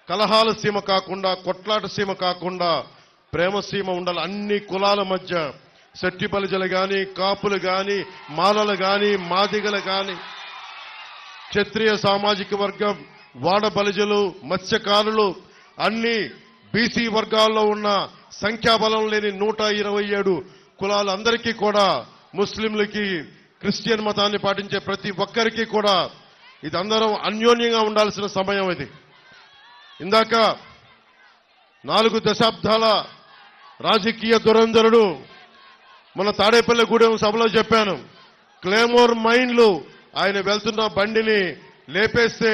కలహాల సీమ కాకుండా, కొట్లాట సీమ కాకుండా ప్రేమ సీమ ఉండాలి. అన్ని కులాల మధ్య శెట్టి బలిజలు గాని, కాపులు గాని, మాలలు గాని, మాదిగలు గాని, క్షత్రియ సామాజిక వర్గం, వాడ బలిజలు, మత్స్యకారులు, అన్ని బీసీ వర్గాల్లో ఉన్న సంఖ్యాబలం లేని 127 కులాలందరికీ కూడా, ముస్లింలకి, క్రిస్టియన్ మతాన్ని పాటించే ప్రతి ఒక్కరికి కూడా ఇది అందరం అన్యోన్యంగా ఉండాల్సిన సమయం ఇది. ఇందాక 4 దశాబ్దాల రాజకీయ దురంధరుడు మన తాడేపల్లిగూడెం సభలో చెప్పాను. క్లేమోర్ మైన్లు ఆయన వెళ్తున్న బండిని లేపేస్తే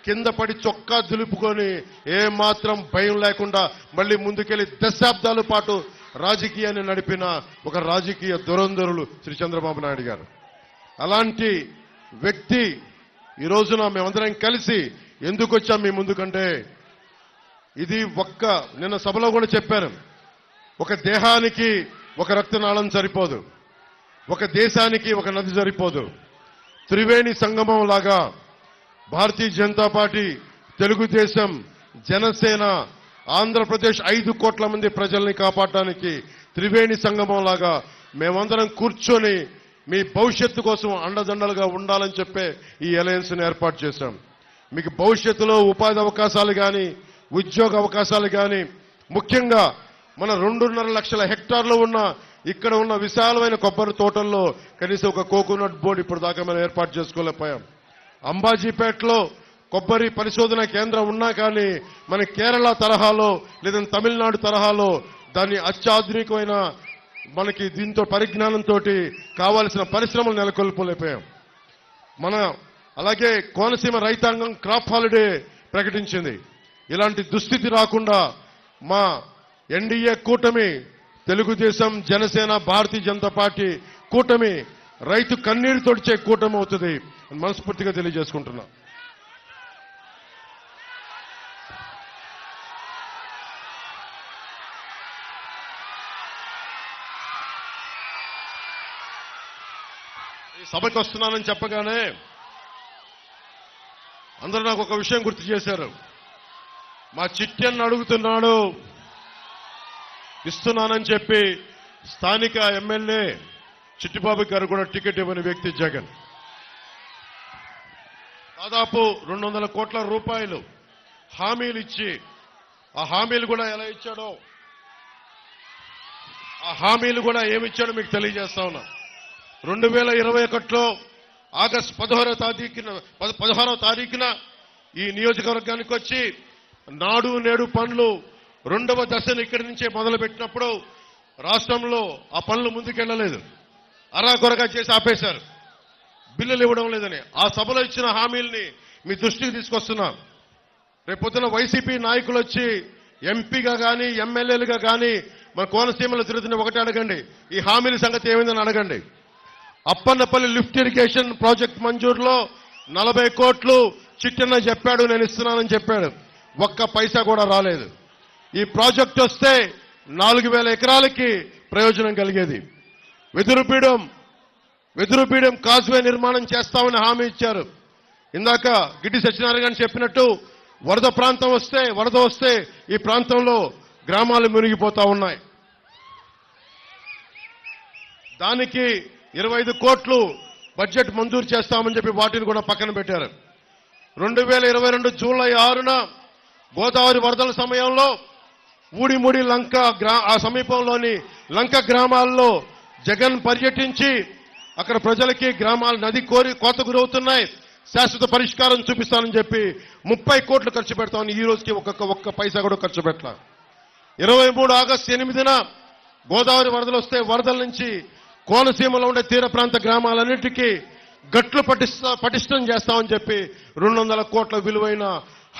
కింద పడి చొక్కా దులుపుకొని ఏమాత్రం భయం లేకుండా మళ్ళీ ముందుకెళ్లి దశాబ్దాల పాటు రాజకీయాన్ని నడిపిన ఒక రాజకీయ దురంధరులు శ్రీ చంద్రబాబు నాయుడు గారు. అలాంటి వ్యక్తి ఈ రోజున మేమందరం కలిసి ఎందుకు వచ్చాం మీ ముందుకంటే, ఇది నిన్న సభలో కూడా చెప్పాను, ఒక దేహానికి ఒక రక్తనాళం సరిపోదు, ఒక దేశానికి ఒక నది సరిపోదు. త్రివేణి సంగమం లాగా భారతీయ జనతా పార్టీ, తెలుగుదేశం, జనసేన, ఆంధ్రప్రదేశ్ 5 కోట్ల మంది ప్రజల్ని కాపాడడానికి త్రివేణి సంగమం లాగా మేమందరం కూర్చొని మీ భవిష్యత్తు కోసం అండదండలుగా ఉండాలని చెప్పే ఈ అలయన్స్ ని ఏర్పాటు చేశాం. మీకు భవిష్యత్తులో ఉపాధి అవకాశాలు కానీ, ఉద్యోగ అవకాశాలు కానీ, ముఖ్యంగా మన 2.5 లక్షల హెక్టార్లు ఉన్న ఇక్కడ ఉన్న విశాలమైన కొబ్బరి తోటల్లో కనీసం ఒక కోకోనట్ బోర్డు ఇప్పుడు దాకా మనం ఏర్పాటు చేసుకోలేకపోయాం. అంబాజీపేటలో కొబ్బరి పరిశోధన కేంద్రం ఉన్నా కానీ మన కేరళ తరహాలో లేదా తమిళనాడు తరహాలో దాన్ని అత్యాధునికమైన మనకి దీంతో పరిజ్ఞానంతో కావాల్సిన పరిశ్రమలు నెలకొల్పలేకపోయాం. అలాగే కోనసీమ రైతాంగం క్రాప్ హాలిడే ప్రకటించింది. ఇలాంటి దుస్థితి రాకుండా మా ఎన్డీఏ కూటమి, తెలుగుదేశం, జనసేన, భారతీయ జనతా పార్టీ కూటమి రైతు కన్నీరు తొడిచే కూటమి అవుతుంది మనస్ఫూర్తిగా తెలియజేసుకుంటున్నా. ఈ సభకు వస్తున్నానని చెప్పగానే అందరూ నాకు ఒక విషయం గుర్తు చేశారు. మా చిట్టెన్ను అడుగుతున్నాడు, ఇస్తున్నానని చెప్పి స్థానిక ఎమ్మెల్యే చిట్టిబాబు గారు కూడా టికెట్ ఇవ్వని వ్యక్తి జగన్. దాదాపు 200 కోట్ల రూపాయలు హామీలు ఇచ్చి, ఆ హామీలు కూడా ఎలా ఇచ్చాడో, ఆ హామీలు కూడా ఏమిచ్చాడో మీకు తెలియజేస్తా ఉన్నా. 2021లో ఆగస్టు 16వ తారీఖున ఈ నియోజకవర్గానికి వచ్చి నాడు నేడు పనులు 2వ దశను ఇక్కడి నుంచే మొదలుపెట్టినప్పుడు రాష్ట్రంలో ఆ పనులు ముందుకెళ్లలేదు, అరాకొరగా చేసి ఆపేశారు, బిల్లులు ఇవ్వడం లేదని. ఆ సభలో ఇచ్చిన హామీల్ని మీ దృష్టికి తీసుకొస్తున్నా. రేపొద్దున వైసీపీ నాయకులు వచ్చి ఎంపీగా కానీ, ఎమ్మెల్యేలుగా కానీ మన కోనసీమలో తిరుగుతున్న ఒకటి అడగండి, ఈ హామీల సంగతి ఏమైందని అడగండి. అప్పన్నపల్లి లిఫ్ట్ ఇరిగేషన్ ప్రాజెక్ట్ మంజూరులో 40 కోట్లు చిట్టన్న చెప్పాడు, నేను ఇస్తున్నానని చెప్పాడు. ఒక్క పైసా కూడా రాలేదు. ఈ ప్రాజెక్ట్ వస్తే 4000 ఎకరాలకి ప్రయోజనం కలిగేది. వెదురుపీడం కాజ్వే నిర్మాణం చేస్తామని హామీ ఇచ్చారు. ఇందాక గిడ్డి సత్యనారాయణ గారు చెప్పినట్టు వరద వస్తే ఈ ప్రాంతంలో గ్రామాలు మునిగిపోతా ఉన్నాయి. దానికి 25 కోట్లు బడ్జెట్ మంజూరు చేస్తామని చెప్పి వాటిని కూడా పక్కన పెట్టారు. 2022 జూలై 6న గోదావరి వరదల సమయంలో ఊడిముడి లంక ఆ సమీపంలోని లంక గ్రామాల్లో జగన్ పర్యటించి అక్కడ ప్రజలకి గ్రామాలు నది కోత గురవుతున్నాయి, శాశ్వత పరిష్కారం చూపిస్తానని చెప్పి 30 కోట్లు ఖర్చు పెడతామని ఈ రోజుకి ఒక్క పైసా కూడా ఖర్చు పెట్టాల. 23 ఆగస్టు 8న గోదావరి వరదలు వస్తే వరదల నుంచి కోనసీమలో ఉండే తీర ప్రాంత గ్రామాలన్నింటికీ గట్లు పటిష్టం చేస్తామని చెప్పి 200 కోట్ల విలువైన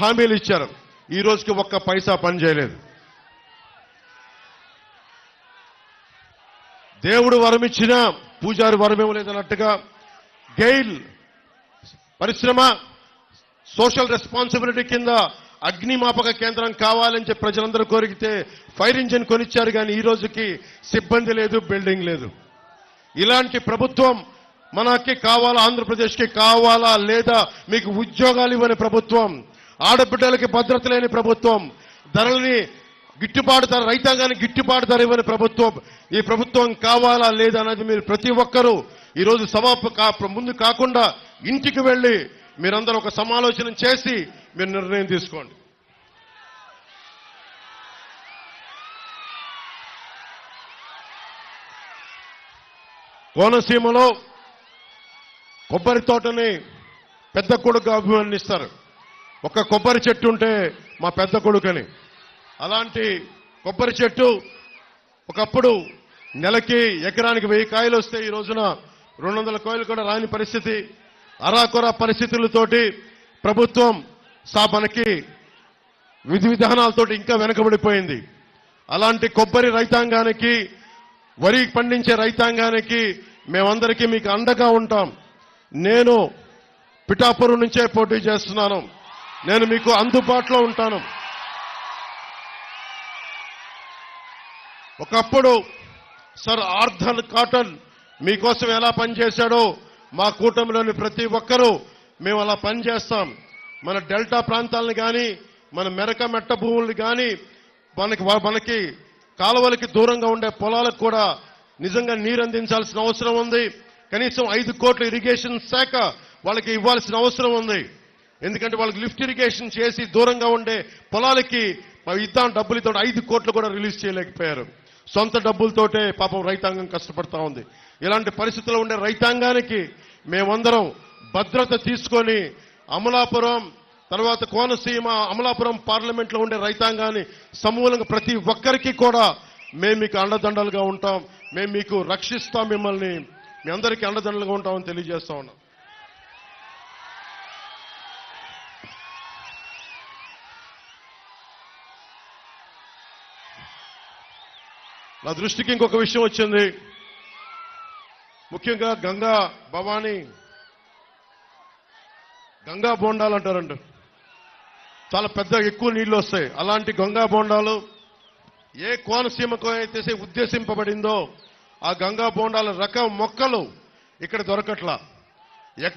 హామీలు ఇచ్చారు. ఈ రోజుకి ఒక్క పైసా పని చేయలేదు. దేవుడు వరమిచ్చినా పూజారి వరమేమో లేదన్నట్టుగా గెయిల్ పరిశ్రమ సోషల్ రెస్పాన్సిబిలిటీ కింద అగ్నిమాపక కేంద్రం కావాలని చెప్పి ప్రజలందరూ కోరికితే ఫైర్ ఇంజిన్ కొనిచ్చారు, కానీ ఈ రోజుకి సిబ్బంది లేదు, బిల్డింగ్ లేదు. ఇలాంటి ప్రభుత్వం మనకి కావాలా? ఆంధ్రప్రదేశ్కి కావాలా? లేదా మీకు ఉద్యోగాలు ఇవ్వని ప్రభుత్వం, ఆడబిడ్డలకి భద్రత లేని ప్రభుత్వం, ధరలని గిట్టుబాటు ధర, రైతాంగానికి గిట్టుబాటు ధర ఇవ్వని ప్రభుత్వం. ఈ ప్రభుత్వం కావాలా లేదా అనేది మీరు ప్రతి ఒక్కరూ ఈరోజు ముందు కాకుండా ఇంటికి వెళ్లి మీరందరూ ఒక సమాలోచన చేసి మీరు నిర్ణయం తీసుకోండి. కోనసీమలో కొబ్బరి తోటని పెద్ద కొడుకు అభివర్ణిస్తారు. ఒక కొబ్బరి చెట్టు ఉంటే మా పెద్ద కొడుకని. అలాంటి కొబ్బరి చెట్టు ఒకప్పుడు నెలకి ఎకరానికి 1000 కాయలు వస్తే ఈ రోజున 200 కాయలు కూడా రాని పరిస్థితి, అరాకొర పరిస్థితులతోటి ప్రభుత్వం మనకి విధి విధానాలతోటి ఇంకా వెనకబడిపోయింది. అలాంటి కొబ్బరి రైతాంగానికి, వరి పండించే రైతాంగానికి మేమందరికీ మీకు అండగా ఉంటాం. నేను పిఠాపురం నుంచే పోటీ చేస్తున్నాను. నేను మీకు అందుబాటులో ఉంటాను. ఒకప్పుడు సర్ ఆర్థర్ కాటన్ మీకోసం ఎలా పనిచేశాడో మా కూటమిలోని ప్రతి ఒక్కరూ మేము అలా పనిచేస్తాం. మన డెల్టా ప్రాంతాలను కానీ, మన మెరక మెట్ట భూములు కానీ, మనకి కాలువలకి దూరంగా ఉండే పొలాలకు కూడా నిజంగా నీరు అందించాల్సిన అవసరం ఉంది. కనీసం 5 కోట్ల ఇరిగేషన్ శాఖ వాళ్ళకి ఇవ్వాల్సిన అవసరం ఉంది. ఎందుకంటే వాళ్ళకి లిఫ్ట్ ఇరిగేషన్ చేసి దూరంగా ఉండే పొలాలకి ఇద్దాం డబ్బులతో 5 కోట్లు కూడా రిలీజ్ చేయలేకపోయారు. సొంత డబ్బులతోటే పాపం రైతాంగం కష్టపడతా ఉంది. ఇలాంటి పరిస్థితుల్లో ఉండే రైతాంగానికి మేమందరం భద్రత తీసుకొని అమలాపురం తర్వాత కోనసీమ, అమలాపురం పార్లమెంట్లో ఉండే రైతాంగాన్ని సమూలంగా ప్రతి ఒక్కరికి కూడా మేము మీకు అండదండలుగా ఉంటాం. మేము మీకు రక్షిస్తాం. మిమ్మల్ని మీ అందరికీ అండదండలుగా ఉంటామని తెలియజేస్తా ఉన్నాం. నా దృష్టికి ఇంకొక విషయం వచ్చింది. ముఖ్యంగా గంగా బోండాలు అంటారంట. చాలా పెద్ద ఎక్కువ నీళ్లు వస్తాయి. అలాంటి గంగా బోండాలు ఏ కోనసీమకు అయితే ఉద్దేశింపబడిందో ఆ గంగా బోండాల రకం మొక్కలు ఇక్కడ దొరకట్లా. ఎక్కడ